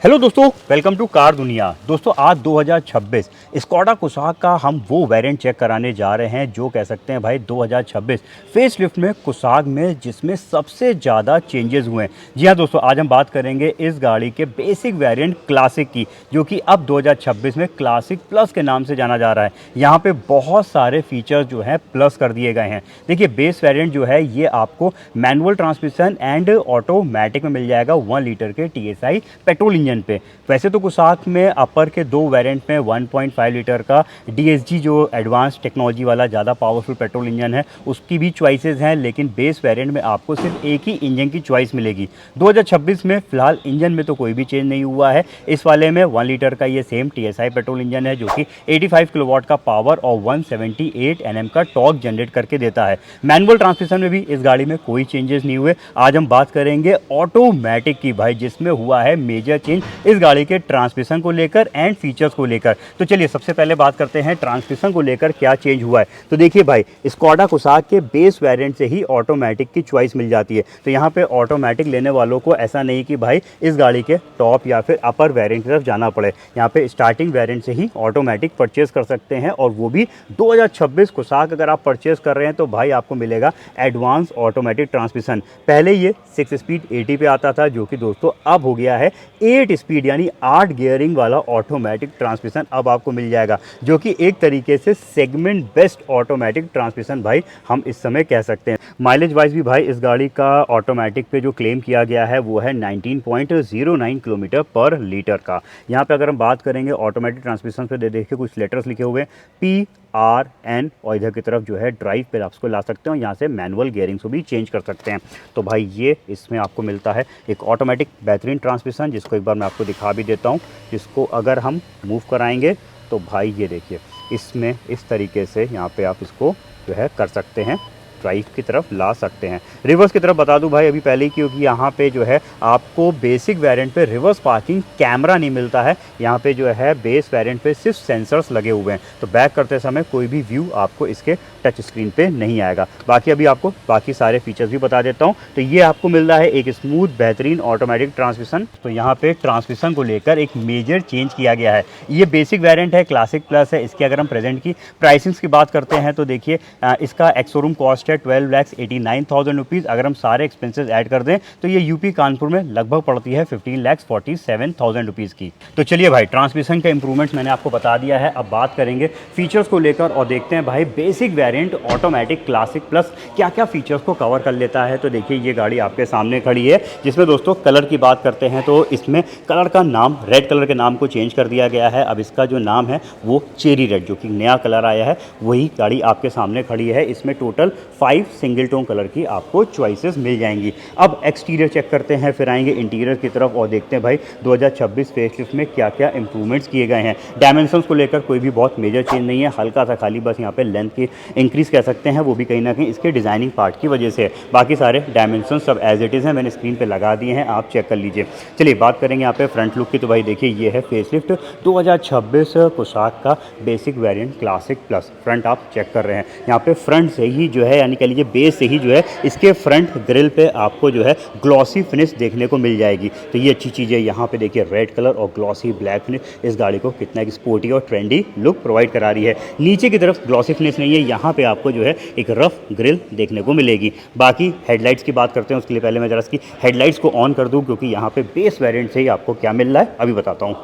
Hello दोस्तों, welcome to car दुनिया। दोस्तों आज 2026 स्कोडा कुसाग का हम वो वेरिएंट चेक कराने जा रहे हैं जो कह सकते हैं भाई 2026 फेस लिफ्ट में कुसाग में जिसमें सबसे ज़्यादा चेंजेस हुए हैं। जी हाँ दोस्तों, आज हम बात करेंगे इस गाड़ी के बेसिक वेरिएंट क्लासिक की, जो कि अब 2026 में क्लासिक प्लस के नाम से जाना जा रहा है। यहाँ पे बहुत सारे फीचर्स जो हैं प्लस कर दिए गए हैं। देखिए बेस वेरिएंट जो है ये आपको मैनुअल ट्रांसमिशन एंड ऑटोमेटिक में मिल जाएगा 1 लीटर के TSI पेट्रोल इंजन पे। वैसे तो कुसाक में अपर के दो वेरिएंट में 1.5 लीटर का DSG जो एडवांस टेक्नोलॉजी वाला ज़्यादा पावरफुल पेट्रोल इंजन है उसकी भी चॉइसेस हैं, लेकिन बेस वेरिएंट में आपको सिर्फ एक ही इंजन की चॉइस मिलेगी। 2026 में फिलहाल इंजन में तो कोई भी चेंज नहीं हुआ है। इस वाले में 1 लीटर का ये सेम TSI पेट्रोल इंजन है जो कि 85 किलोवाट का पावर और 178 Nm का टॉर्क जनरेट करके देता है। मैनुअल ट्रांसमिशन में भी इस गाड़ी में कोई चेंजेस नहीं हुए। आज हम बात करेंगे ऑटोमेटिक की भाई, जिसमें हुआ है मेजर चेंज इस गाड़ी के ट्रांसमिशन को लेकर एंड फीचर्स को लेकर। तो चलिए सबसे पहले बात करते हैं ट्रांसमिशन को लेकर क्या चेंज हुआ है। तो देखिए भाई, स्कोडा कुसाग के बेस वेरिएंट से ही ऑटोमेटिक की चॉइस मिल जाती है। तो यहाँ पे ऑटोमेटिक लेने वालों को ऐसा नहीं कि भाई इस गाड़ी के टॉप या फिर अपर वेरिएंट की तरफ जाना पड़े। यहाँ पे स्टार्टिंग वेरिएंट से ही ऑटोमेटिक परचेज कर सकते हैं, और वो भी 2026 कुसाग अगर आप परचेज कर रहे हैं तो भाई आपको मिलेगा एडवांस ऑटोमेटिक ट्रांसमिशन। पहले ये 6 स्पीड 80 पे आता था, जो कि दोस्तों अब हो गया है 8 स्पीड यानी 8 गियरिंग वाला ऑटोमेटिक ट्रांसमिशन अब आपको मिल जाएगा, जो कि एक तरीके से सेगमेंट बेस्ट ऑटोमेटिक ट्रांसमिशन भाई हम इस समय कह सकते हैं। माइलेज वाइज भी भाई इस गाड़ी का ऑटोमेटिक पे जो क्लेम किया गया है वो है 19.09 किलोमीटर पर लीटर का। यहाँ पे अगर हम बात करेंगे ऑटोमेटिक ट्रांसमिशन पे देखिए कुछ लेटर्स लिखे हुए हैं PRN, और इधर की तरफ जो है ड्राइव पे आप उसको ला सकते हो। यहाँ से मैनुअल गियरिंग को भी चेंज कर सकते हैं। तो भाई ये इसमें आपको मिलता है एक ऑटोमेटिक बेहतरीन ट्रांसमिशन, जिसको एक बार मैं आपको दिखा भी देता हूँ। जिसको अगर हम मूव कराएंगे तो भाई ये देखिए इसमें इस तरीके से यहाँ पे आप इसको जो है कर सकते हैं, ड्राइव की तरफ ला सकते हैं। रिवर्स की तरफ बता दूं भाई अभी पहले ही, क्योंकि यहाँ पे जो है आपको बेसिक वेरिएंट पे रिवर्स पार्किंग कैमरा नहीं मिलता है। यहाँ पे जो है बेस वेरिएंट पे सिर्फ सेंसर्स लगे हुए हैं, तो बैक करते समय कोई भी व्यू आपको इसके टच स्क्रीन पे नहीं आएगा। बाकी अभी आपको बाकी सारे फीचर्स भी बता देता हूँ। तो ये आपको मिल रहा है एक स्मूथ बेहतरीन ऑटोमेटिक ट्रांसमिशन। तो यहाँ पे ट्रांसमिशन को लेकर एक मेजर चेंज किया गया है। ये बेसिक वेरिएंट है, क्लासिक प्लस है। इसकी अगर हम प्रेजेंट की प्राइसिंग्स की बात करते हैं तो देखिए इसका एक्स-शोरूम कॉस्ट है 12,89,000 रुपीज़। अगर हम सारे एक्सपेंसेस ऐड कर दें तो ये यूपी कानपुर में लगभग पड़ती है 15,47,000 रुपीज़ की। तो चलिए भाई, ट्रांसमिशन का इंप्रूवमेंट्स मैंने आपको बता दिया है। अब बात करेंगे फीचर्स को लेकर और देखते हैं भाई basic variant automatic classic plus क्या क्या फीचर्स को कवर कर लेता है। तो देखिए ये गाड़ी आपके सामने खड़ी है, जिसमें दोस्तों कलर की बात करते हैं तो इसमें कलर का नाम रेड कलर के नाम को चेंज कर दिया गया है। अब इसका जो नाम है वो चेरी रेड, जो कि नया कलर आया है, वही गाड़ी आपके सामने खड़ी है। इसमें टोटल 5 सिंगल टोन कलर की आपको चॉइसेस मिल जाएंगी। अब एक्सटीरियर चेक करते हैं, फिर आएंगे इंटीरियर की तरफ और देखते हैं भाई 2026 फेसलिफ्ट में क्या क्या इंप्रूवमेंट्स किए गए हैं। डायमेंशंस को लेकर कोई भी बहुत मेजर चेंज नहीं है, हल्का सा खाली बस यहाँ पे लेंथ की इंक्रीज कह सकते हैं, वो भी कहीं ना कहीं इसके डिजाइनिंग पार्ट की वजह से है। बाकी सारे डायमेंशन सब एज इट इज़ हैं, मैंने स्क्रीन पे लगा दिए हैं, आप चेक कर लीजिए। चलिए बात करेंगे यहाँ पे फ्रंट लुक की। तो भाई देखिए ये है फेसलिफ्ट 2026 कुसाग का basic variant classic plus. Front आप चेक कर रहे हैं, यहाँ पे फ्रंट से ही जो है यानी कह लीजिए बेस से ही जो है इसके फ्रंट ग्रिल पे आपको जो है ग्लॉसी फिनिश देखने को मिल जाएगी। तो ये अच्छी चीज़ है। यहाँ पे देखिए रेड कलर और ग्लॉसी ब्लैक फिनिश इस गाड़ी को कितना एक स्पोर्टी और ट्रेंडी लुक प्रोवाइड करा रही है। नीचे की तरफ ग्लॉसी फिनिश नहीं है, यहाँ पे आपको जो है एक रफ ग्रिल देखने को मिलेगी। बाकी हेडलाइट्स की बात करते हैं, उसके लिए पहले मैं जरा इसकी हेडलाइट्स को ऑन कर दूँ, क्योंकि यहाँ पे बेस वेरिएंट से ही आपको क्या मिल रहा है अभी बताता हूँ।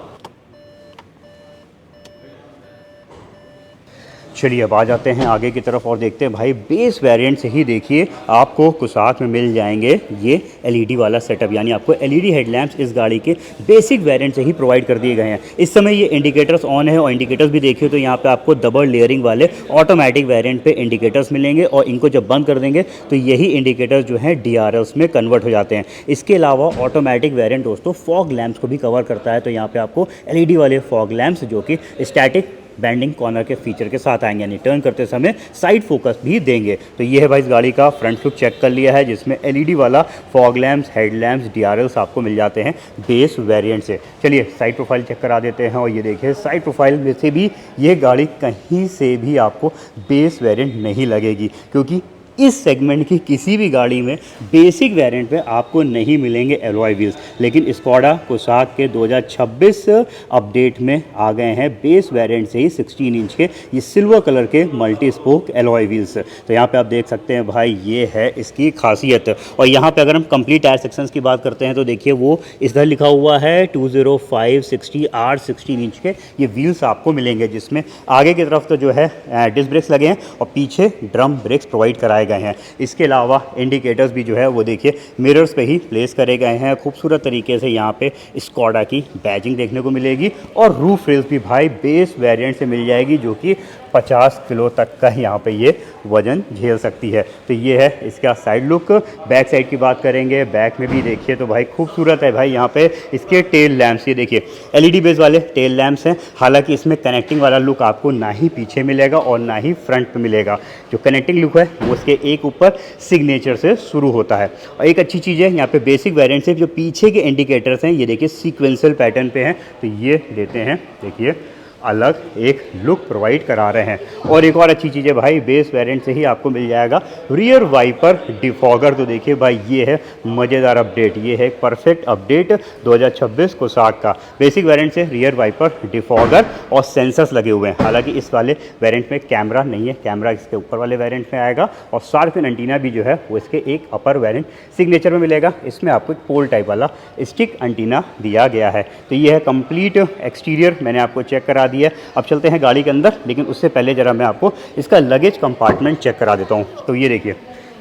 चलिए अब आ जाते हैं आगे की तरफ और देखते हैं भाई बेस वेरिएंट से ही देखिए आपको कुसाग में मिल जाएंगे ये एलईडी वाला सेटअप, यानी आपको एलईडी हेडलैम्प्स इस गाड़ी के बेसिक वेरिएंट से ही प्रोवाइड कर दिए गए हैं। इस समय ये इंडिकेटर्स ऑन है, और इंडिकेटर्स भी देखिए तो यहाँ पे आपको डबल लेयरिंग वाले ऑटोमेटिक वेरिएंट पे इंडिकेटर्स मिलेंगे, और इनको जब बंद कर देंगे तो यही इंडिकेटर्स जो हैं DRLs में कन्वर्ट हो जाते हैं। इसके अलावा ऑटोमेटिक वेरिएंट दोस्तों फॉग लैम्प्स को भी कवर करता है। तो यहाँ पे आपको एलईडी वाले फॉग लैम्प्स जो कि स्टैटिक बैंडिंग कॉर्नर के फीचर के साथ आएंगे, यानी टर्न करते समय साइड फोकस भी देंगे। तो ये है भाई इस गाड़ी का फ्रंट लुक चेक कर लिया है, जिसमें एलईडी वाला fog lamps, head lamps, DRLs आपको मिल जाते हैं बेस वेरिएंट से। चलिए साइड प्रोफाइल चेक करा देते हैं, और ये देखिए साइड प्रोफाइल में से भी ये गाड़ी कहीं से भी आपको बेस वेरिएंट नहीं लगेगी, क्योंकि इस सेगमेंट की किसी भी गाड़ी में बेसिक वेरिएंट में आपको नहीं मिलेंगे एलॉय व्हील्स, लेकिन स्कोडा कोसाक के 2026 अपडेट में आ गए हैं बेस वेरिएंट से ही 16 इंच के ये सिल्वर कलर के मल्टी स्पोक एलॉय व्हील्स। तो यहाँ पे आप देख सकते हैं भाई, ये है इसकी खासियत। और यहाँ पे अगर हम कंप्लीट टायर सेक्शंस की बात करते हैं तो देखिए वो इधर लिखा हुआ है 205/60 R16 इंच के ये व्हील्स आपको मिलेंगे, जिसमें आगे की तरफ तो जो है डिस्क ब्रेक्स लगे हैं और पीछे ड्रम ब्रेक्स प्रोवाइड कराए गए हैं। इसके अलावा इंडिकेटर्स भी जो है वो देखिए मिरर्स पे ही प्लेस करे गए हैं। खूबसूरत तरीके से यहाँ पे स्कोडा की बैजिंग देखने को मिलेगी और रूफ रेल्स भी भाई बेस वेरिएंट से मिल जाएगी, जो कि 50 किलो तक का यहाँ पे ये वजन झेल सकती है। तो ये है इसका साइड लुक। बैक साइड की बात करेंगे, बैक में भी देखिए तो भाई खूबसूरत है भाई। यहाँ पे इसके टेल लैंप्स, ये देखिए एलईडी बेस वाले टेल लैंप्स हैं। हालांकि इसमें कनेक्टिंग वाला लुक आपको ना ही पीछे मिलेगा और ना ही फ्रंट पे मिलेगा। जो कनेक्टिंग लुक है वो उसके एक ऊपर सिग्नेचर से शुरू होता है। और एक अच्छी चीज़ है यहाँ पे बेसिक वेरिएंट से जो पीछे के इंडिकेटर्स हैं ये देखिए सीक्वेंशियल पैटर्न पे हैं, तो ये देते हैं देखिए अलग एक लुक प्रोवाइड करा रहे हैं। और एक और अच्छी चीज़ है भाई, बेस वेरिएंट से ही आपको मिल जाएगा रियर वाइपर डिफॉगर। तो देखिए भाई ये है मज़ेदार अपडेट, ये है परफेक्ट अपडेट 2026 कोसाक का। बेसिक वेरिएंट से रियर वाइपर डिफॉगर और सेंसर्स लगे हुए हैं। हालांकि इस वाले वेरिएंट में कैमरा नहीं है, कैमरा इसके ऊपर वाले वेरिएंट में आएगा। और शार्क फिन एंटीना भी जो है वो इसके एक अपर वेरिएंट सिग्नेचर में मिलेगा। इसमें आपको एक पोल टाइप वाला स्टिक एंटीना दिया गया है। तो ये है कंप्लीट एक्सटीरियर, मैंने आपको चेक करा दिया। अब चलते हैं गाड़ी के अंदर, लेकिन उससे पहले जरा मैं आपको इसका लगेज कंपार्टमेंट चेक करा देता हूँ। तो ये देखिए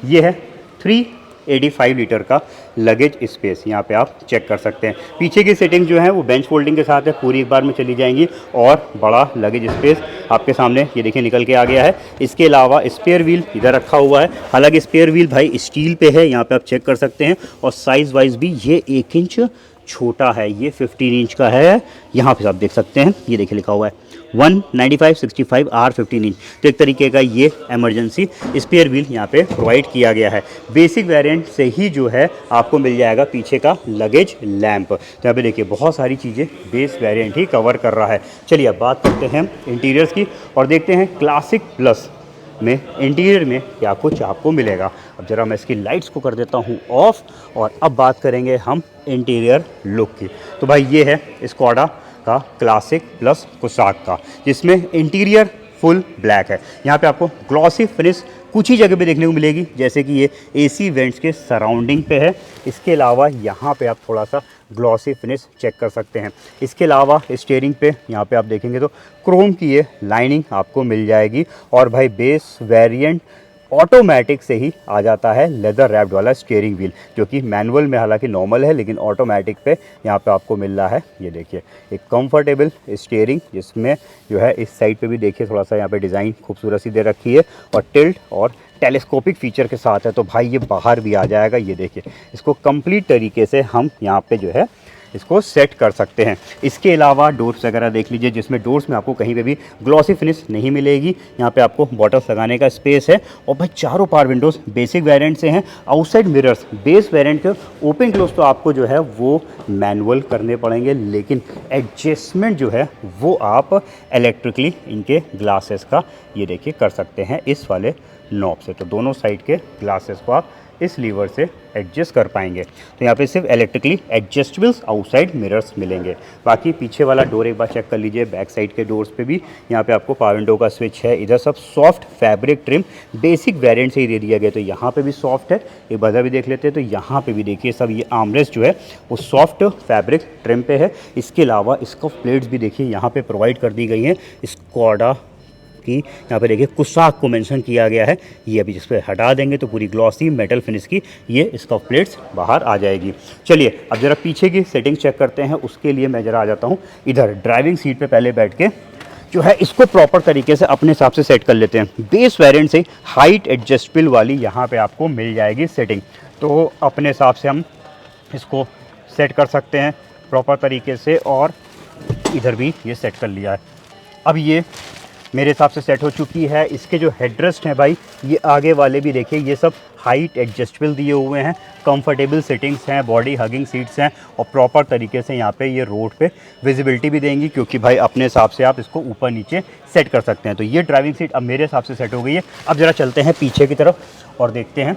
ये है 385 लीटर का लगेज स्पेस, यहाँ पे आप चेक कर सकते हैं। पीछे की सेटिंग जो है वो बेंच फोल्डिंग के साथ है, पूरी एक बार में चली जाएंगी। और बड़ा लगेज स्पेस आपके सामने ये देखिए निकल के आ गया है। इसके अलावा स्पेयर व्हील इधर रखा हुआ है। हालांकि स्पेयर व्हील भाई स्टील पे है, यहाँ पे आप चेक कर सकते हैं। और साइज़ वाइज भी ये 1 इंच छोटा है, ये 15 इंच का है। यहाँ पे आप देख सकते हैं, ये देखिए लिखा हुआ है 195/65 R15 इंच। तो एक तरीके का ये इमरजेंसी स्पेयर व्हील यहाँ पे प्रोवाइड किया गया है। बेसिक वेरिएंट से ही जो है आपको मिल जाएगा पीछे का लगेज लैंप। तो यहाँ पे देखिए बहुत सारी चीज़ें बेस वेरिएंट ही कवर कर रहा है। चलिए अब बात करते हैं इंटीरियर्स की और देखते हैं क्लासिक प्लस में इंटीरियर में क्या कुछ आपको मिलेगा। अब जरा मैं इसकी लाइट्स को कर देता हूँ ऑफ और अब बात करेंगे हम इंटीरियर लुक की। तो भाई ये है स्कोडा का क्लासिक प्लस कोसाक का, जिसमें इंटीरियर फुल ब्लैक है। यहाँ पे आपको ग्लॉसी फिनिश कुछ ही जगह पे देखने को मिलेगी, जैसे कि ये एसी वेंट्स के सराउंडिंग पे है। इसके अलावा यहाँ पे आप थोड़ा सा ग्लॉसी फिनिश चेक कर सकते हैं। इसके अलावा स्टीयरिंग पे यहाँ पे आप देखेंगे तो क्रोम की ये लाइनिंग आपको मिल जाएगी। और भाई बेस वेरिएंट ऑटोमेटिक से ही आ जाता है लेदर रैप्ड वाला स्टीयरिंग व्हील, जो कि मैनुअल में हालांकि नॉर्मल है, लेकिन ऑटोमेटिक पे यहाँ पे आपको मिल रहा है। ये देखिए एक कंफर्टेबल स्टीयरिंग, जिसमें जो है इस साइड पे भी देखिए थोड़ा सा यहाँ पे डिज़ाइन खूबसूरत सी दे रखी है और टिल्ट और टेलीस्कोपिक फीचर के साथ है। तो भाई ये बाहर भी आ जाएगा। ये देखिए इसको कंप्लीट तरीके से हम यहाँ पे जो है इसको सेट कर सकते हैं। इसके अलावा डोर्स वगैरह देख लीजिए, जिसमें डोर्स में आपको कहीं पे भी ग्लॉसी फिनिश नहीं मिलेगी। यहाँ पे आपको बॉटल्स लगाने का स्पेस है। और भाई चारों पावर विंडोज़ बेसिक वेरिएंट से हैं। आउटसाइड मिरर्स बेस वेरिएंट के ओपन क्लोज तो आपको जो है वो मैनुअल करने पड़ेंगे, लेकिन एडजस्टमेंट जो है वो आप इलेक्ट्रिकली इनके ग्लासेस का ये देखिए कर सकते हैं इस वाले नॉब से। तो दोनों साइड के ग्लासेस को आप इस लीवर से एडजस्ट कर पाएंगे। तो यहाँ पे सिर्फ इलेक्ट्रिकली एडजस्टेबल्स आउटसाइड मिरर्स मिलेंगे। बाकी पीछे वाला डोर एक बार चेक कर लीजिए। बैक साइड के डोर्स पे भी यहाँ पे आपको पावर विंडो का स्विच है। इधर सब soft fabric trim basic variant से ही दे दिया गया। तो यहाँ पे भी सॉफ्ट है। एक बार भी देख लेते हैं तो यहाँ पे भी देखिए सब ये आर्मरेस्ट जो है वो सॉफ्ट फैब्रिक ट्रिम पे है। इसके अलावा स्कफ प्लेट्स भी देखिए यहाँ पे प्रोवाइड कर दी गई हैं। स्कोडा की यहाँ पे देखिए कोसाक को मेंशन किया गया है। ये अभी जिस पे हटा देंगे तो पूरी ग्लॉसी मेटल फिनिश की ये स्कफ प्लेट्स बाहर आ जाएगी। चलिए अब जरा पीछे की सेटिंग चेक करते हैं। उसके लिए मैं जरा आ जाता हूँ इधर ड्राइविंग सीट पे पहले बैठ के जो है इसको प्रॉपर तरीके से अपने हिसाब से सेट कर लेते हैं। बेस वेरिएंट से हाइट एडजस्टेबल वाली यहाँ पे आपको मिल जाएगी सेटिंग। तो अपने हिसाब से हम इसको सेट कर सकते हैं प्रॉपर तरीके से। और इधर भी ये सेट कर लिया है। अब ये मेरे हिसाब से सेट हो चुकी है। इसके जो हेडरेस्ट हैं भाई, ये आगे वाले भी देखिए, ये सब हाइट एडजस्टेबल दिए हुए हैं, कंफर्टेबल सिटिंग्स हैं, बॉडी हगिंग सीट्स हैं और प्रॉपर तरीके से यहाँ पे ये रोड पे विजिबिलिटी भी देंगी, क्योंकि भाई अपने हिसाब से आप इसको ऊपर नीचे सेट कर सकते हैं। तो ये ड्राइविंग सीट अब मेरे हिसाब से सेट हो गई है। अब ज़रा चलते हैं पीछे की तरफ और देखते हैं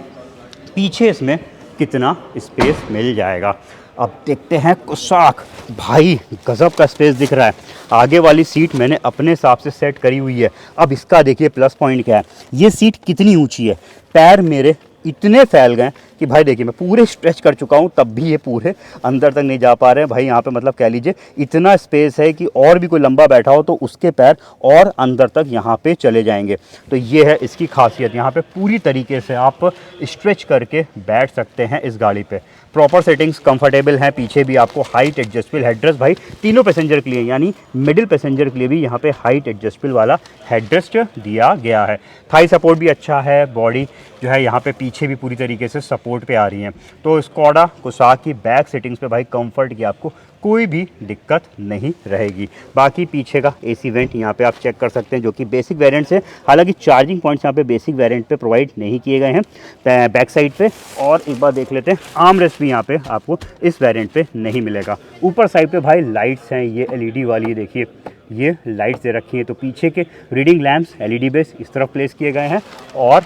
पीछे इसमें कितना स्पेस मिल जाएगा। अब देखते हैं कुशाक, भाई गज़ब का स्पेस दिख रहा है। आगे वाली सीट मैंने अपने हिसाब से सेट करी हुई है। अब इसका देखिए प्लस पॉइंट क्या है, ये सीट कितनी ऊंची है, पैर मेरे इतने फैल गए कि भाई देखिए मैं पूरे स्ट्रेच कर चुका हूँ, तब भी ये पूरे अंदर तक नहीं जा पा रहे हैं भाई। यहाँ पे मतलब कह लीजिए इतना स्पेस है कि और भी कोई लंबा बैठा हो तो उसके पैर और अंदर तक यहाँ पे चले जाएंगे। तो ये है इसकी खासियत, यहाँ पे पूरी तरीके से आप स्ट्रेच करके बैठ सकते हैं इस गाड़ी पे। प्रॉपर सेटिंग्स कंफर्टेबल हैं, पीछे भी आपको हाइट एडजस्टेबल हेडरेस्ट भाई तीनों पैसेंजर के लिए, यानी मिडिल पैसेंजर के लिए भी यहाँ पे हाइट एडजस्टेबल वाला हेडरेस्ट दिया गया है। थाई सपोर्ट भी अच्छा है, बॉडी जो है यहाँ पे पीछे भी पूरी तरीके से सपोर्ट पे आ रही है। तो स्कोडा कुसाक की बैक सेटिंग्स पे भाई कंफर्ट की आपको कोई भी दिक्कत नहीं रहेगी। बाकी पीछे का एसी वेंट यहाँ पे आप चेक कर सकते हैं, जो कि बेसिक वेरिएंट से, हालांकि चार्जिंग पॉइंट्स यहाँ पे बेसिक वेरिएंट पे प्रोवाइड नहीं किए गए हैं बैक साइड पे। और एक बार देख लेते हैं, आर्म रेस्ट भी यहाँ पे आपको इस वेरिएंट पे नहीं मिलेगा। ऊपर साइड पे भाई लाइट्स हैं, ये एलईडी वाली, देखिए ये लाइट्स दे रखी है। तो पीछे के रीडिंग लैंप्स एलईडी बेस इस तरफ प्लेस किए गए हैं और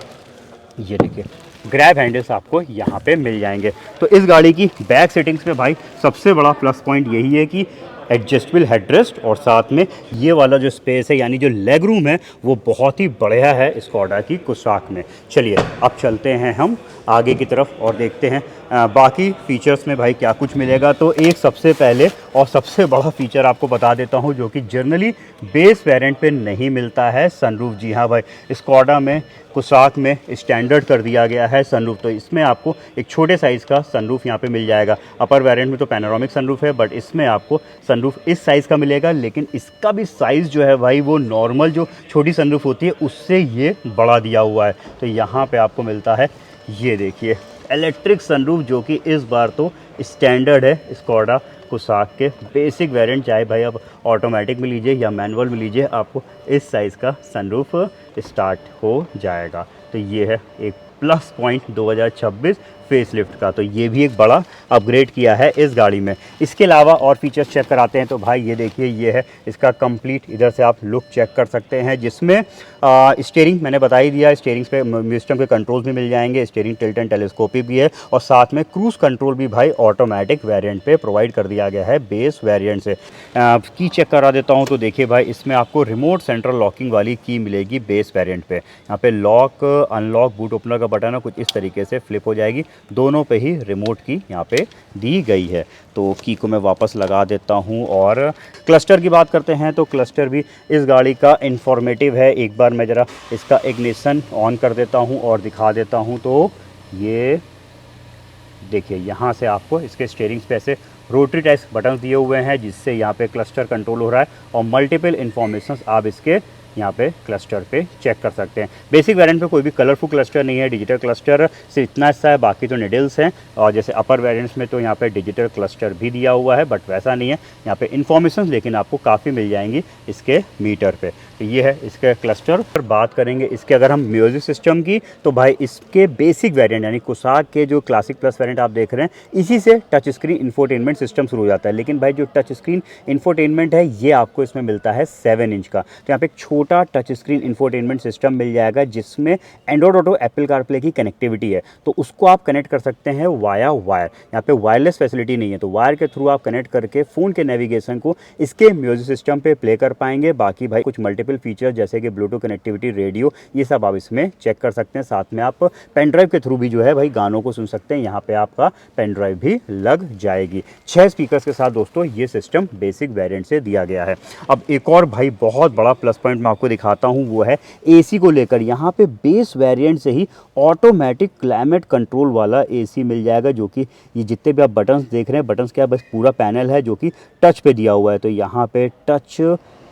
ये देखिए ग्रैब हैंडल्स आपको यहाँ पे मिल जाएंगे। तो इस गाड़ी की बैक सेटिंग्स में भाई सबसे बड़ा प्लस पॉइंट यही है कि एडजस्टेबल हेडरेस्ट और साथ में ये वाला जो स्पेस है, यानी जो लेग रूम है, वो बहुत ही बढ़िया है स्कोडा की कुसाक में। चलिए अब चलते हैं हम आगे की तरफ और देखते हैं बाकी फीचर्स में भाई क्या कुछ मिलेगा। तो एक सबसे पहले और सबसे बड़ा फीचर आपको बता देता हूँ, जो कि जनरली बेस वेरिएंट पे नहीं मिलता है, सनरूफ। जी हाँ भाई, स्कोडा में कुसाक में स्टैंडर्ड कर दिया गया है सनरूफ। तो इसमें आपको एक छोटे साइज़ का सनरूफ यहाँ पे मिल जाएगा। अपर वेरिएंट में तो पैनोरामिक सनरूफ है, बट इसमें आपको सनरूफ इस साइज़ का मिलेगा, लेकिन इसका भी साइज़ जो है भाई वो नॉर्मल जो छोटी सनरूफ होती है उससे ये बड़ा दिया हुआ है। तो यहाँ पे आपको मिलता है, ये देखिए इलेक्ट्रिक सनरूफ, जो कि इस बार तो स्टैंडर्ड है स्कोडा कुसाक के बेसिक वेरिएंट, चाहे भाई आप ऑटोमेटिक में लीजिए या मैनुअल में लीजिए, आपको इस साइज़ का सनरूफ स्टार्ट हो जाएगा। तो ये है एक प्लस पॉइंट 2026 फेसलिफ्ट का। तो ये भी एक बड़ा अपग्रेड किया है इस गाड़ी में। इसके अलावा और फीचर्स चेक कराते हैं। तो भाई ये देखिए, ये है इसका कंप्लीट, इधर से आप लुक चेक कर सकते हैं, जिसमें स्टीयरिंग मैंने बता ही दिया, स्टीयरिंग पे सिस्टम के कंट्रोल्स भी मिल जाएंगे, स्टीयरिंग टिल्ट एंड टेलीस्कोपिक भी है और साथ में क्रूज़ कंट्रोल भी भाई ऑटोमेटिक वेरिएंट पे प्रोवाइड कर दिया गया है बेस वेरिएंट से। की चेक करा देता हूँ। तो देखिए भाई, इसमें आपको रिमोट सेंट्रल लॉकिंग वाली की मिलेगी बेस वेरिएंट पे। यहाँ पे लॉक अनलॉक बूट ओपनर का बटन है, कुछ इस तरीके से फ्लिप हो जाएगी। दोनों पे ही रिमोट की यहाँ पे दी गई है। तो की को मैं वापस लगा देता हूँ। और क्लस्टर की बात करते हैं तो क्लस्टर भी इस गाड़ी का इंफॉर्मेटिव है। एक बार मैं ज़रा इसका इग्निशन ऑन कर देता हूँ और दिखा देता हूँ। तो ये देखिए, यहाँ से आपको इसके स्टीयरिंग पे ऐसे रोटरी टाइप बटन दिए हुए हैं, जिससे यहाँ पे क्लस्टर कंट्रोल हो रहा है और मल्टीपल इन्फॉर्मेशंस आप इसके यहाँ पे क्लस्टर पे चेक कर सकते हैं। बेसिक वेरिएंट पे कोई भी कलरफुल क्लस्टर नहीं है, डिजिटल क्लस्टर से इतना हिस्सा है, बाकी तो निडल्स हैं। और जैसे अपर वेरिएंट्स में तो यहाँ पे डिजिटल क्लस्टर भी दिया हुआ है, बट वैसा नहीं है यहाँ पे इन्फॉर्मेशन, लेकिन आपको काफ़ी मिल जाएंगी इसके मीटर पे। तो ये है इसके क्लस्टर। पर बात करेंगे इसके अगर हम म्यूजिक सिस्टम की, तो भाई इसके बेसिक वेरिएंट यानी कुसाक के जो क्लासिक प्लस वेरिएंट आप देख रहे हैं, इसी से टच स्क्रीन इंफोटेनमेंट सिस्टम शुरू हो जाता है। लेकिन भाई जो टच स्क्रीन इंफोटेनमेंट है, ये आपको इसमें मिलता है 7 इंच का। तो यहाँ पे एक छोटा टच स्क्रीन इंफोटेनमेंट सिस्टम मिल जाएगा, जिसमें एंड्रॉइड ऑटो, एप्पल कारप्ले की कनेक्टिविटी है। तो उसको आप कनेक्ट कर सकते हैं वाया वायर। यहाँ पे वायरलेस फैसिलिटी नहीं है, तो वायर के थ्रू आप कनेक्ट करके फ़ोन के नेविगेशन को इसके म्यूजिक सिस्टम पे प्ले कर पाएंगे। बाकी भाई कुछ मल्टीपल फीचर जैसे कि ब्लूटूथ कनेक्टिविटी, रेडियो, ये सब आप इसमें चेक कर सकते हैं। साथ में आप पेन ड्राइव के थ्रू भी जो है भाई गानों को सुन सकते हैं। यहाँ पे आपका पेन ड्राइव भी लग जाएगी। 6 स्पीकर्स के साथ दोस्तों ये सिस्टम बेसिक वेरिएंट से दिया गया है। अब एक और भाई बहुत बड़ा प्लस पॉइंट मैं आपको दिखाता हूँ, वो है एसी को लेकर। यहाँ पे बेस वेरिएंट से ही ऑटोमेटिक क्लाइमेट कंट्रोल वाला एसी मिल जाएगा, जो कि ये जितने भी आप बटन्स देख रहे हैं, बटन्स क्या बस पूरा पैनल है जो कि टच पे दिया हुआ है। तो यहाँ पे टच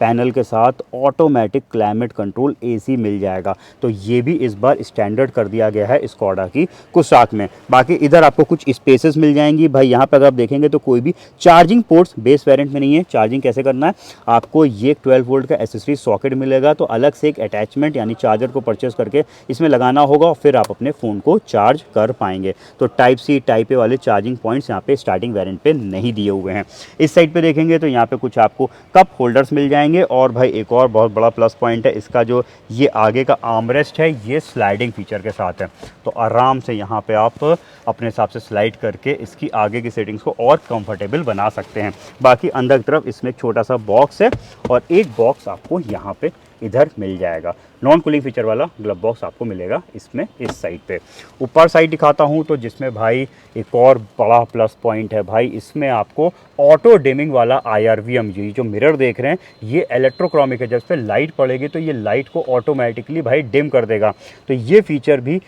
पैनल के साथ ऑटोमेटिक क्लाइमेट कंट्रोल एसी मिल जाएगा। तो ये भी इस बार स्टैंडर्ड कर दिया गया है स्कोडा की कुसाक में। बाकी इधर आपको कुछ स्पेसेस मिल जाएंगी भाई। यहाँ पे अगर आप देखेंगे तो कोई भी चार्जिंग पोर्ट्स बेस वेरिएंट में नहीं है। चार्जिंग कैसे करना है, आपको ये 12 वोल्ट का एसेसरी सॉकेट मिलेगा, तो अलग से एक अटैचमेंट यानी चार्जर को परचेस करके इसमें लगाना होगा और फिर आप अपने फ़ोन को चार्ज कर पाएंगे। तो टाइप सी टाइप ए वाले चार्जिंग पॉइंट्स यहाँ पे स्टार्टिंग वेरिएंट पे नहीं दिए हुए हैं। इस साइड पे देखेंगे तो यहाँ पे कुछ आपको कप होल्डर्स मिल जाएंगे। और भाई एक और बहुत बड़ा प्लस पॉइंट है इसका, जो ये आगे का आर्मरेस्ट है ये स्लाइडिंग फीचर के साथ है। तो आराम से यहाँ पे आप अपने हिसाब से स्लाइड करके इसकी आगे की सेटिंग्स को और कंफर्टेबल बना सकते हैं। बाकी अंदर की तरफ इसमें एक छोटा सा बॉक्स है और एक बॉक्स आपको यहाँ पे इधर मिल जाएगा। नॉन कूलिंग फीचर वाला ग्लव बॉक्स आपको मिलेगा इसमें इस साइड पे। ऊपर साइड दिखाता हूँ तो जिसमें भाई एक और बड़ा प्लस पॉइंट है भाई, इसमें आपको ऑटो डिमिंग वाला IRVM, ये जो मिरर देख रहे हैं ये इलेक्ट्रोक्रोमिक है। जब पे लाइट पड़ेगी तो ये लाइट को ऑटोमेटिकली भाई डिम कर देगा। तो ये फीचर भी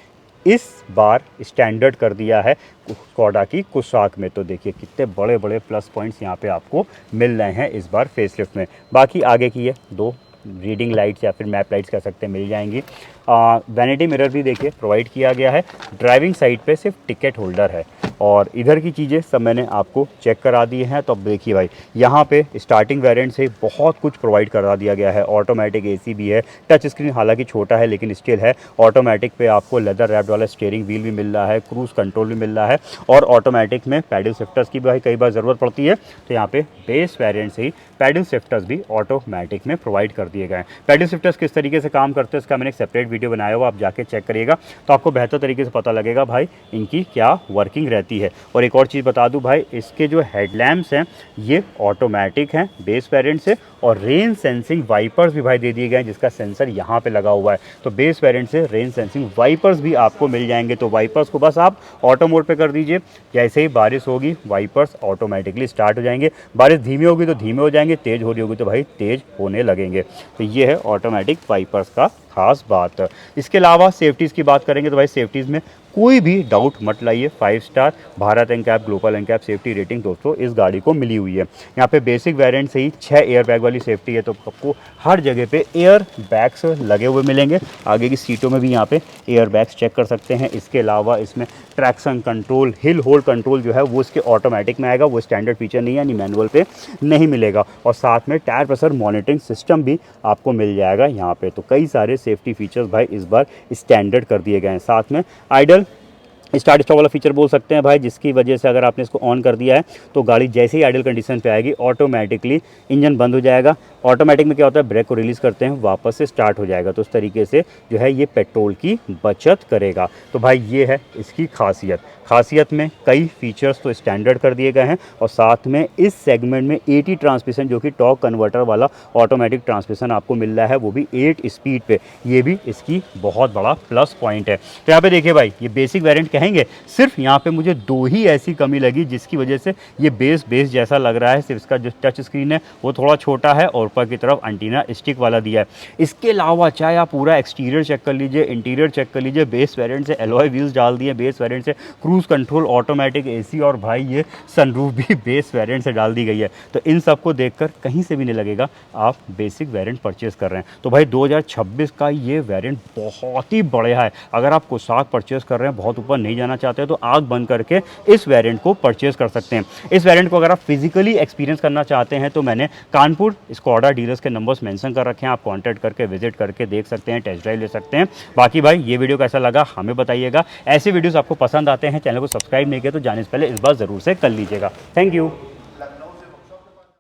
इस बार स्टैंडर्ड कर दिया है स्कोडा की कुसाक में। तो देखिए कितने बड़े बड़े प्लस पॉइंट्स यहाँ पे आपको मिल रहे हैं इस बार फेसलिफ्ट में। बाकी आगे की ये 2 रीडिंग लाइट्स या फिर मैप लाइट्स कह सकते हैं मिल जाएंगी। वैनिटी मिरर भी देखिए प्रोवाइड किया गया है। ड्राइविंग साइड पे सिर्फ टिकट होल्डर है और इधर की चीज़ें सब मैंने आपको चेक करा दी हैं। तो अब देखिए भाई यहाँ पे स्टार्टिंग वेरिएंट से बहुत कुछ प्रोवाइड करा दिया गया है। ऑटोमेटिक एसी भी है, टच स्क्रीन हालांकि छोटा है लेकिन स्टिल है। ऑटोमेटिक पे आपको लेदर रैप्ड वाला स्टीयरिंग व्हील भी मिल रहा है, क्रूज़ कंट्रोल भी मिल रहा है और ऑटोमेटिक में पैडल शिफ्टर्स की भाई कई बार ज़रूरत पड़ती है तो यहाँ पे बेस वेरिएंट से ही पैडल शिफ्टर्स भी ऑटोमेटिक में प्रोवाइड कर दिए गए हैं। पैडल शिफ्टर्स किस तरीके से काम करते हैं इसका मैंने एक सेपरेट वीडियो बनाया हुआ, आप जाके चेक करिएगा तो आपको बेहतर तरीके से पता लगेगा भाई इनकी क्या वर्किंग रहती है। और एक और चीज़ बता दूं भाई, इसके जो हेडलैम्प्स हैं ये ऑटोमेटिक हैं बेस वेरिएंट से और रेन सेंसिंग वाइपर्स भी भाई दे दिए गए हैं जिसका सेंसर यहाँ पे लगा हुआ है। तो बेस वेरिएंट से रेन सेंसिंग वाइपर्स भी आपको मिल जाएंगे। तो वाइपर्स को बस आप ऑटो मोड पे कर दीजिए, जैसे ही बारिश होगी वाइपर्स ऑटोमेटिकली स्टार्ट हो जाएंगे। बारिश धीमी होगी तो धीमे हो जाएंगे, तेज़ हो रही होगी तो भाई तेज़ होने लगेंगे। तो ये है ऑटोमेटिक वाइपर्स का खास बात। इसके अलावा सेफ्टीज़ की बात करेंगे तो भाई सेफ्टीज़ में कोई भी डाउट मत लाइए। 5 star Bharat NCAP global NCAP safety rating दोस्तों इस गाड़ी को मिली हुई है। यहाँ पे बेसिक वेरिएंट से ही 6 एयर बैग वाली सेफ्टी है। तो आपको हर जगह पे एयर बैग्स लगे हुए मिलेंगे। आगे की सीटों में भी यहाँ पे एयर बैग्स चेक कर सकते हैं। इसके अलावा इसमें traction control, hill hold control जो है वो इसके ऑटोमेटिक में आएगा, वो स्टैंडर्ड फीचर नहीं है यानी मैनुअल पे नहीं मिलेगा। और साथ में टायर प्रेशर मॉनिटरिंग सिस्टम भी आपको मिल जाएगा यहाँ पे। तो कई सारे सेफ्टी फीचर्स भाई इस बार स्टैंडर्ड कर दिए गए हैं। साथ में आइडल स्टार्ट स्टॉप वाला फीचर बोल सकते हैं भाई, जिसकी वजह से अगर आपने इसको ऑन कर दिया है तो गाड़ी जैसे ही आइडल कंडीशन पे आएगी ऑटोमेटिकली इंजन बंद हो जाएगा। ऑटोमेटिक में क्या होता है, ब्रेक को रिलीज़ करते हैं वापस से स्टार्ट हो जाएगा। तो उस तरीके से जो है ये पेट्रोल की बचत करेगा। तो भाई ये है इसकी खासियत में कई फीचर्स तो स्टैंडर्ड कर दिए गए हैं और साथ में इस सेगमेंट में 80 ट्रांसमिशन जो कि टॉर्क कन्वर्टर वाला ऑटोमेटिक ट्रांसमिशन आपको मिल रहा है, वो भी 8 स्पीड पे। ये भी इसकी बहुत बड़ा प्लस पॉइंट है। तो यहाँ पे देखिए भाई ये बेसिक वेरिएंट कहेंगे, सिर्फ यहाँ पे मुझे 2 ही ऐसी कमी लगी जिसकी वजह से ये बेस जैसा लग रहा है। सिर्फ इसका जो टच स्क्रीन है वो थोड़ा छोटा है और ऊपर की तरफ एंटीना स्टिक वाला दिया है। इसके अलावा चाहे आप पूरा एक्सटीरियर चेक कर लीजिए, इंटीरियर चेक कर लीजिए, बेस वेरिएंट से एलॉय व्हील्स डाल दिए, बेस वेरिएंट से क्रूज कंट्रोल, ऑटोमेटिक एसी और भाई ये सनरूफ भी बेस वेरिएंट से डाल दी गई है। तो इन सबको देखकर कहीं से भी नहीं लगेगा आप बेसिक वेरिएंट परचेज कर रहे हैं। तो भाई 2026 का ये वेरिएंट बहुत ही बढ़िया है। अगर आप कुसाक परचेज कर रहे हैं, बहुत ऊपर नहीं जाना चाहते हैं, तो आग बंद करके इस वेरिएंट को परचेज कर सकते हैं। इस वेरिएंट को अगर आप फिजिकली एक्सपीरियंस करना चाहते हैं तो मैंने कानपुर स्कोडा डीलर्स के नंबर्स मेंशन कर रखे हैं, आप कांटेक्ट करके विजिट करके देख सकते हैं, टेस्ट ड्राइव ले सकते हैं। बाकी भाई ये वीडियो कैसा लगा हमें बताइएगा। ऐसे वीडियोस आपको पसंद आते हैं, चैनल को सब्सक्राइब नहीं किया तो जाने से पहले इस बार ज़रूर से कर लीजिएगा। Thank you.